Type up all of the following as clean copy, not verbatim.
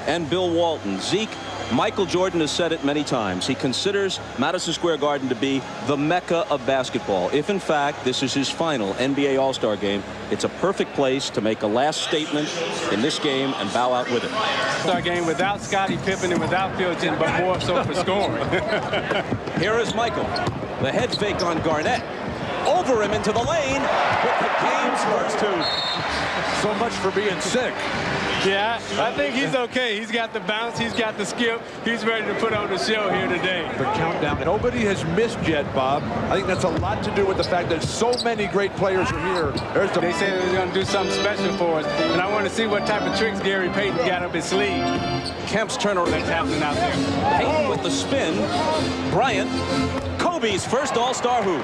and Bill Walton. Zeke, Michael Jordan has said it many times. He considers Madison Square Garden to be the mecca of basketball. If, in fact, this is his final NBA All-Star game, it's a perfect place to make a last statement in this game and bow out with it. All-Star game without Scottie Pippen and without Phil Jackson, but more so for scoring. Here is Michael. The head fake on Garnett. Over him into the lane with the game's first two. So much for being sick. Yeah, I think he's okay. He's got the bounce. He's got the skip. He's ready to put on the show here today. The countdown. Nobody has missed yet, Bob. I think that's a lot to do with the fact that so many great players are here. They said they were going to do something special for us, and I want to see what type of tricks Gary Payton got up his sleeve. Kemp's turnover That's happening out there. Payton with the spin. Bryant. Kobe's first All-Star hoop.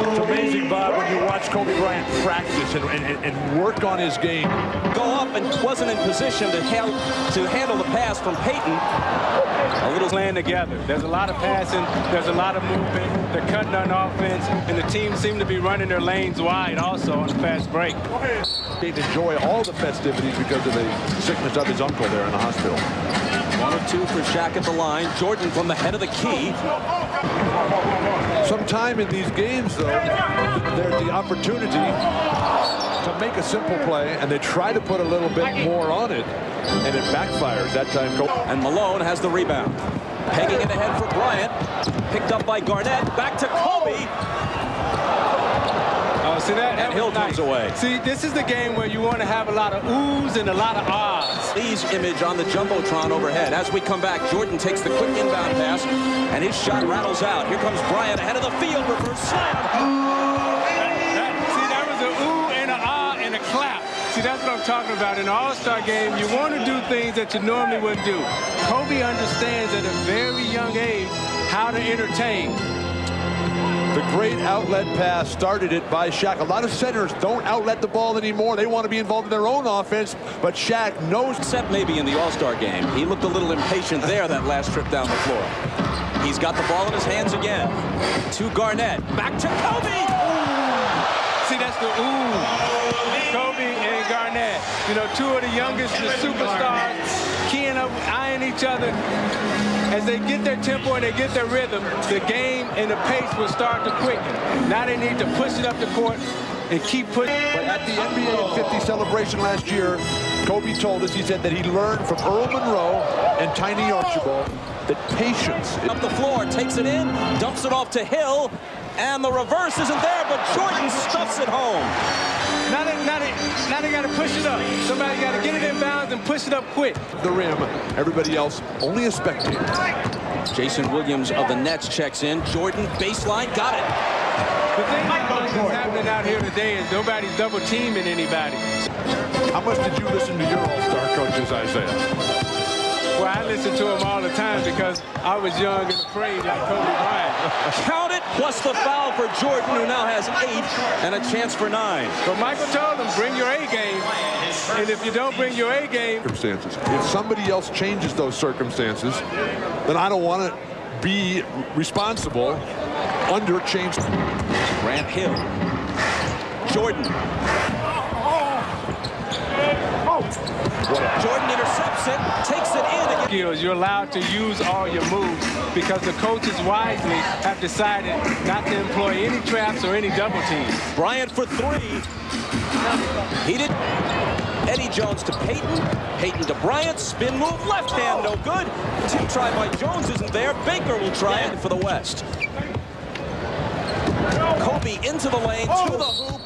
It's amazing, Bob, when you watch Kobe Bryant practice and work on his game. Go up and wasn't in position to handle the pass from Payton. A little playing together. There's a lot of passing. There's a lot of movement. They're cutting on offense, and the team seem to be running their lanes wide also on the fast break. He'd enjoy all the festivities because of the sickness of his uncle there in the hospital. 1 or 2 for Shaq at the line. Jordan from the head of the key. Sometime in these games, though, there's the opportunity to make a simple play, and they try to put a little bit more on it, and it backfires that time. And Malone has the rebound. Pegging it ahead for Bryant. Picked up by Garnett. Back to Kobe. Oh, see that? And Hill comes away. See, this is the game where you want to have a lot of oohs and a lot of ahs. Lee's image on the Jumbotron overhead. As we come back, Jordan takes the quick inbound pass, and his shot rattles out. Here comes Bryant ahead of the field. Reverse slam. See, that was an ooh and an ah and a clap. See, that's what I'm talking about. In an All-Star game, you want to do things that you normally wouldn't do. Kobe understands at a very young age how to entertain. The great outlet pass started it by Shaq. A lot of centers don't outlet the ball anymore. They want to be involved in their own offense, but Shaq knows. Except maybe in the All-Star game. He looked a little impatient there that last trip down the floor. He's got the ball in his hands again. To Garnett. Back to Kobe. See, that's the ooh. Kobe and Garnett. You know, 2 of the youngest, the superstars, keying up, eyeing each other. As they get their tempo and they get their rhythm, the game and the pace will start to quicken. Now they need to push it up the court and keep pushing. But at the NBA 50 celebration last year, Kobe told us, he said that he learned from Earl Monroe and Tiny Archibald that patience. Up the floor, takes it in, dumps it off to Hill, and the reverse isn't there, but Jordan stuffs it home. Now they got to push it up. Somebody got to get it in bounds and push it up quick. The rim, everybody else only a spectator. Jason Williams of the Nets checks in. Jordan, baseline, got it. The thing that's happening out here today is nobody's double teaming anybody. How much did you listen to your All-Star coaches, Isaiah? Well, I listen to them all the time because I was young and afraid like Kobe Bryant. Count it, plus the foul for Jordan, who now has 8 and a chance for 9. But Michael told him, bring your A game. And if you don't bring your A game... Circumstances. If somebody else changes those circumstances, then I don't want to be responsible under change. Grant Hill. Jordan. Jordan intercepts it, takes it in. You're allowed to use all your moves because the coaches wisely have decided not to employ any traps or any double teams. Bryant for 3. He did. Eddie Jones to Payton. Payton to Bryant. Spin move, left hand, no good. Tip try by Jones isn't there. Baker will try it for the West. Kobe into the lane, to the hoop.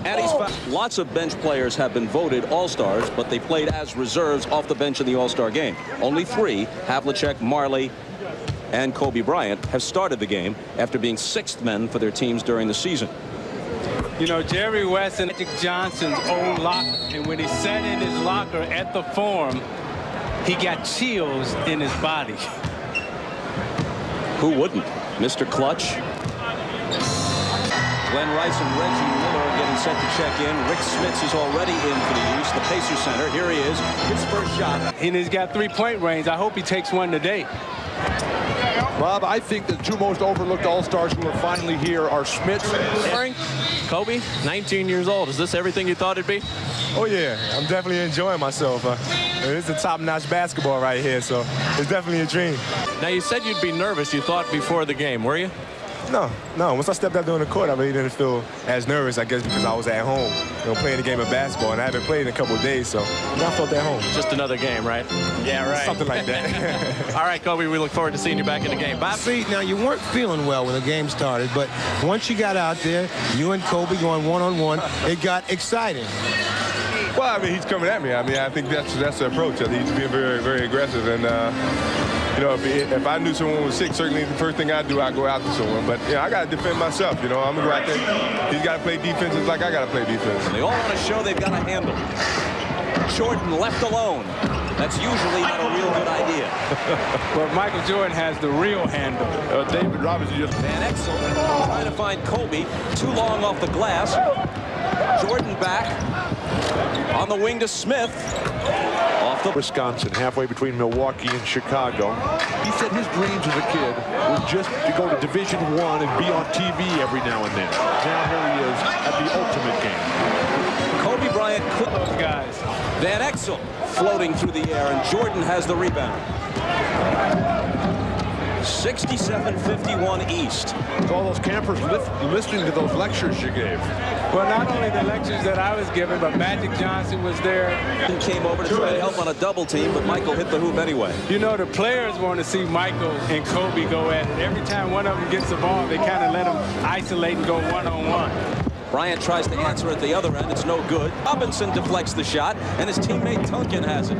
And he's found. Lots of bench players have been voted All-Stars, but they played as reserves off the bench in the All-Star game. Only 3, Havlicek, Marley, and Kobe Bryant, have started the game after being 6th men for their teams during the season. You know, Jerry West and Magic Johnson's old locker, and when he sat in his locker at the Forum, he got chills in his body. Who wouldn't? Mr. Clutch. Glenn Rice and Reggie Miller are getting set to check in. Rick Smits is already in for the use. The Pacers center. Here he is. His first shot. And he's got 3-point range. I hope he takes one today. Bob, I think the 2 most overlooked All-Stars who are finally here are Smits and Kobe, 19 years old. Is this everything you thought it'd be? Oh, yeah. I'm definitely enjoying myself. It's a top-notch basketball right here, so it's definitely a dream. Now, you said you'd be nervous, you thought, before the game, were you? No. Once I stepped out there on the court, I really didn't feel as nervous, I guess, because I was at home, playing the game of basketball, and I haven't played in a couple of days, so I felt at home. Just another game, right? Yeah, right. Something like that. All right, Kobe, we look forward to seeing you back in the game. Bob? See, now you weren't feeling well when the game started, but once you got out there, you and Kobe going one-on-one, it got exciting. Well, I mean, he's coming at me. I mean, I think that's the approach. He's being very, very aggressive, and if I knew someone was sick, certainly the first thing I'd do, I'd go after someone. But, I got to defend myself, I'm going to go out there. He's got to play defense just like I got to play defense. They all want to show they've got a handle. Jordan left alone. That's usually not a real good idea. But Michael Jordan has the real handle. David Robinson just... Van Exel trying to find Kobe. Too long off the glass. Jordan back. On the wing to Smith. Off the Wisconsin, halfway between Milwaukee and Chicago. He said his dreams as a kid were just to go to Division I and be on TV every now and then. Now here he is at the ultimate game. Kobe Bryant clipped Those guys. Van Exel floating through the air, and Jordan has the rebound. 67-51 East. All those campers listening to those lectures you gave. Well, not only the lectures that I was giving, but Magic Johnson was there. He came over to try to help on a double team, but Michael hit the hoop anyway. The players want to see Michael and Kobe go at it. Every time one of them gets the ball, they kind of let them isolate and go one-on-one. Bryant tries to answer at the other end. It's no good. Robinson deflects the shot, and his teammate Duncan has it.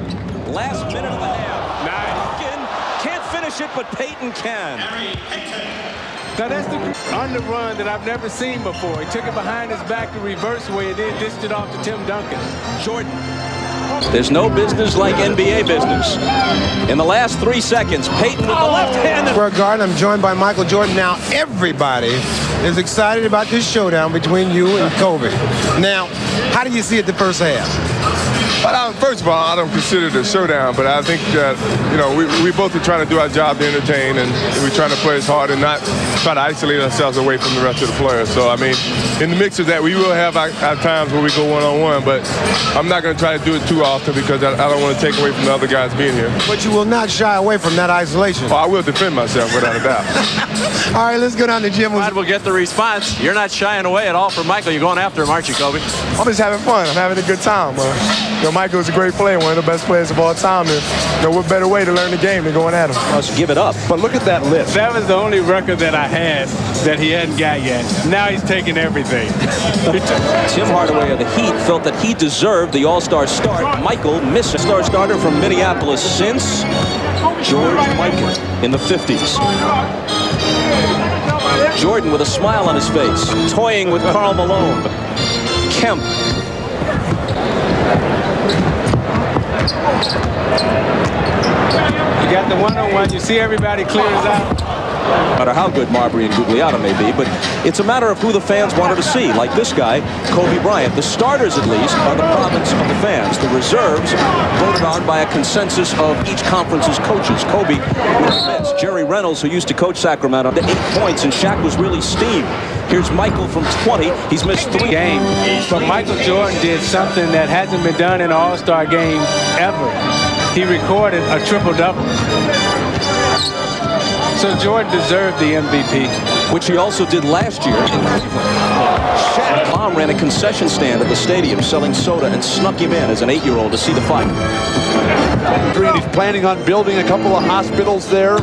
Last minute of the half. Nice. Duncan can't finish it, but Peyton can. Now that's the under run that I've never seen before. He took it behind his back the reverse way and then dished it off to Tim Duncan. Jordan. There's no business like NBA business. In the last 3 seconds, Peyton with the left hand. Square Garden, I'm joined by Michael Jordan. Now everybody is excited about this showdown between you and Kobe. Now, how do you see it the first half? Well, first of all, I don't consider it a showdown, but I think that, we both are trying to do our job to entertain, and we're trying to play as hard and not try to isolate ourselves away from the rest of the players. So, I mean, in the mix of that, we will have our times where we go one-on-one, but I'm not going to try to do it too often because I don't want to take away from the other guys being here. But you will not shy away from that isolation. Oh, I will defend myself without a doubt. All right, let's go down to Jim. We'll get the response. You're not shying away at all from Michael. You're going after him, aren't you, Kobe? I'm just having fun. I'm having a good time. Michael is a great player, one of the best players of all time. And what better way to learn the game than going at him? Let's give it up. But look at that list. That was the only record that I had that he hadn't got yet. Now he's taking everything. Tim Hardaway of the Heat felt that he deserved the All-Star start. Michael missed a star starter from Minneapolis since George Mikan in the 50s. Jordan with a smile on his face, toying with Karl Malone. Kemp. You got the one-on-one. You see everybody clears out. No matter how good Marbury and Gugliotta may be, but it's a matter of who the fans wanted to see. Like this guy, Kobe Bryant. The starters, at least, are the province of the fans. The reserves voted on by a consensus of each conference's coaches. Kobe was missed. Jerry Reynolds, who used to coach Sacramento, to 8 points, and Shaq was really steamed. Here's Michael from 20. He's missed 3 games. But Michael Jordan did something that hasn't been done in an All-Star game ever. He recorded a triple-double. So Jordan deserved the MVP. Which he also did last year in Cleveland. Shaq Mom ran a concession stand at the stadium selling soda and snuck him in as an 8-year-old to see the fight. He's planning on building a couple of hospitals there.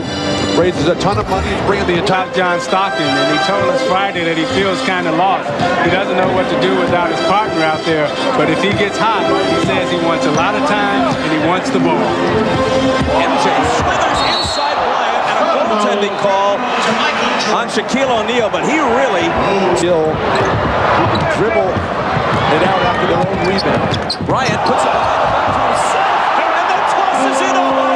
Raises a ton of money. He's bringing the entire... John Stockton, and he told us Friday that he feels kind of lost. He doesn't know what to do without his partner out there. But if he gets hot, he says he wants a lot of time and he wants the ball. MJ slithers inside Bryant, and a goaltending call on Shaquille O'Neal, but he really still dribble it out after the home rebound. Bryant puts it behind the back to himself, and then tosses it over.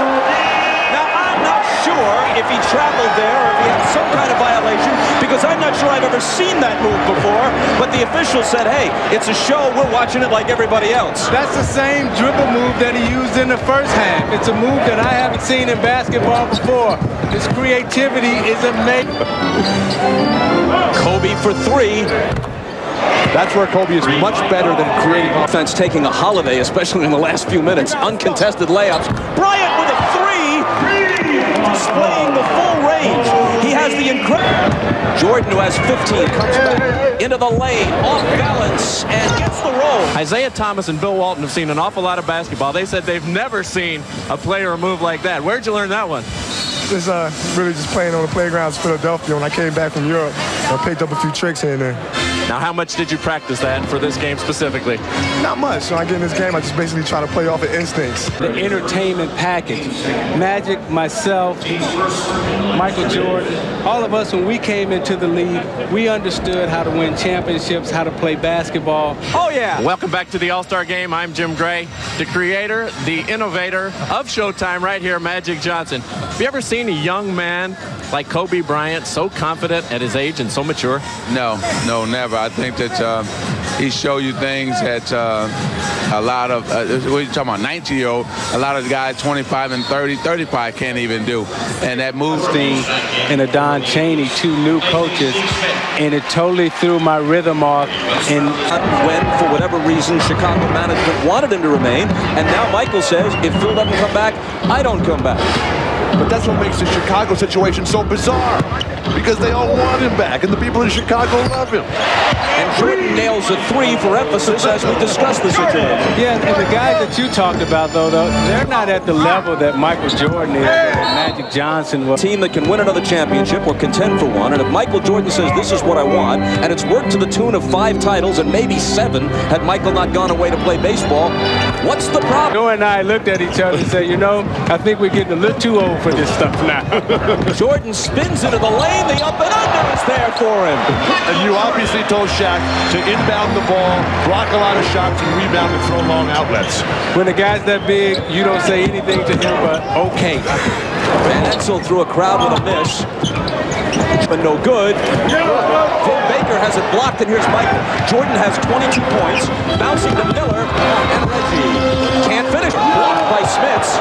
Now, I'm not sure if he traveled there or if he had some kind of violation, because I'm not sure I've ever seen that move before, but the official said, hey, it's a show, we're watching it like everybody else. That's the same dribble move that he used in the first half. It's a move that I haven't seen in basketball before. His creativity is amazing. Kobe for 3. That's where Kobe is much better than creating Offense taking a holiday, especially in the last few minutes. Uncontested layups. Bryant with a three, displaying the full range. He has the incredible. Jordan, who has 15, comes back into the lane, off balance, and gets the roll. Isaiah Thomas and Bill Walton have seen an awful lot of basketball. They said they've never seen a player move like that. Where'd you learn that one? Just really just playing on the playgrounds in Philadelphia. When I came back from Europe, I picked up a few tricks here and there. Now, how much did you practice that for this game specifically? Not much. When I get in this game, I just basically try to play off of instincts. The entertainment package. Magic, myself, Michael Jordan, all of us, when we came into the league, we understood how to win championships, how to play basketball. Oh, yeah. Welcome back to the All-Star Game. I'm Jim Gray, the creator, the innovator of Showtime right here, Magic Johnson. Have you ever seen a young man like Kobe Bryant so confident at his age and so mature? No, never. I think that he showed you things that a lot of, what are you talking about, 19-year-old, a lot of the guys 25 and 30, 35 can't even do. And that moves and a Don Chaney, two new coaches, and it totally threw my rhythm off. And when, for whatever reason, Chicago management wanted him to remain, and now Michael says, if Phil doesn't come back, I don't come back. But that's what makes the Chicago situation so bizarre, because they all want him back, and the people in Chicago love him. And Jordan nails a three for emphasis as we discuss the situation. Yeah, and the guys that you talked about, though, they're not at the level that Michael Jordan is, that Magic Johnson was. Team that can win another championship or contend for one, and if Michael Jordan says this is what I want, and it's worked to the tune of 5 titles and maybe 7 had Michael not gone away to play baseball, what's the problem? Noah and I looked at each other and said, you know, I think we're getting a little too old for this stuff now. Jordan spins into the lane, the up and under is there for him. And you obviously told Shaq to inbound the ball, block a lot of shots, and rebound and throw long outlets. When the guy's that big, you don't say anything to him but okay. Van Exel threw a crowd with a miss, but no good. Vin Baker has it blocked, and here's Michael. Jordan has 22 points, bouncing to Miller, and Reggie can't finish. Blocked by Smits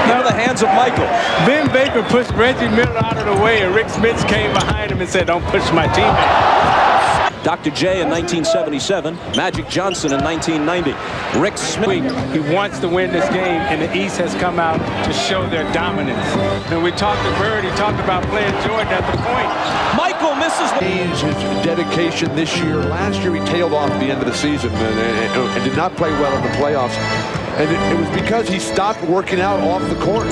into the hands of Michael. Vin Baker pushed Reggie Miller out of the way, and Rick Smits came behind him and said, don't push my teammate. Dr. J in 1977, Magic Johnson in 1990. Rick Smith. He wants to win this game, and the East has come out to show their dominance. And we talked to Bird, he talked about playing Jordan at the point. Michael misses the... His dedication this year. Last year he tailed off at the end of the season and did not play well in the playoffs. And it was because he stopped working out off the court.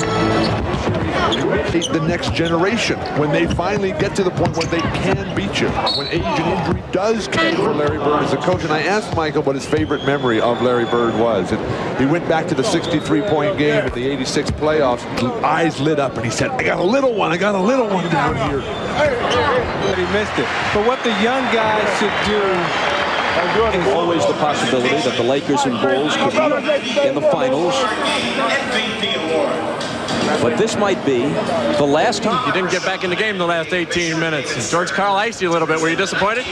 The next generation, when they finally get to the point where they can beat you, when age and injury does count for Larry Bird as a coach. And I asked Michael what his favorite memory of Larry Bird was. And he went back to the 63-point game at the 86 playoffs. His eyes lit up and he said, I got a little one down here. But he missed it. But what the young guys should do, always the possibility that the Lakers and Bulls could be in the finals. But this might be the last time. You didn't get back in the game the last 18 minutes. George Karl iced you a little bit. Were you disappointed?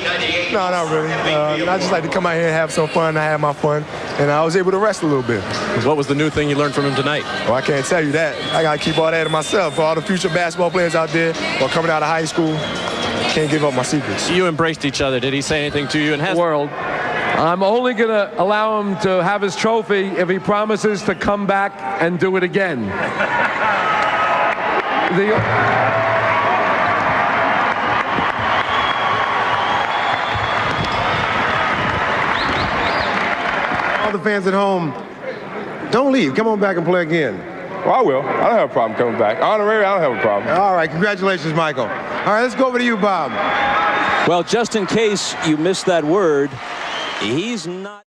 No, not really. I just like to come out here and have some fun. I had my fun, and I was able to rest a little bit. What was the new thing you learned from him tonight? Well, I can't tell you that. I got to keep all that to myself. For all the future basketball players out there or coming out of high school, can't give up my secrets. You embraced each other. Did he say anything to you? And has world. I'm only going to allow him to have his trophy if he promises to come back and do it again. All the fans at home, don't leave. Come on back and play again. Well, I will. I don't have a problem coming back. Honorary, I don't have a problem. All right, congratulations, Michael. All right, let's go over to you, Bob. Well, just in case you missed that word, he's not...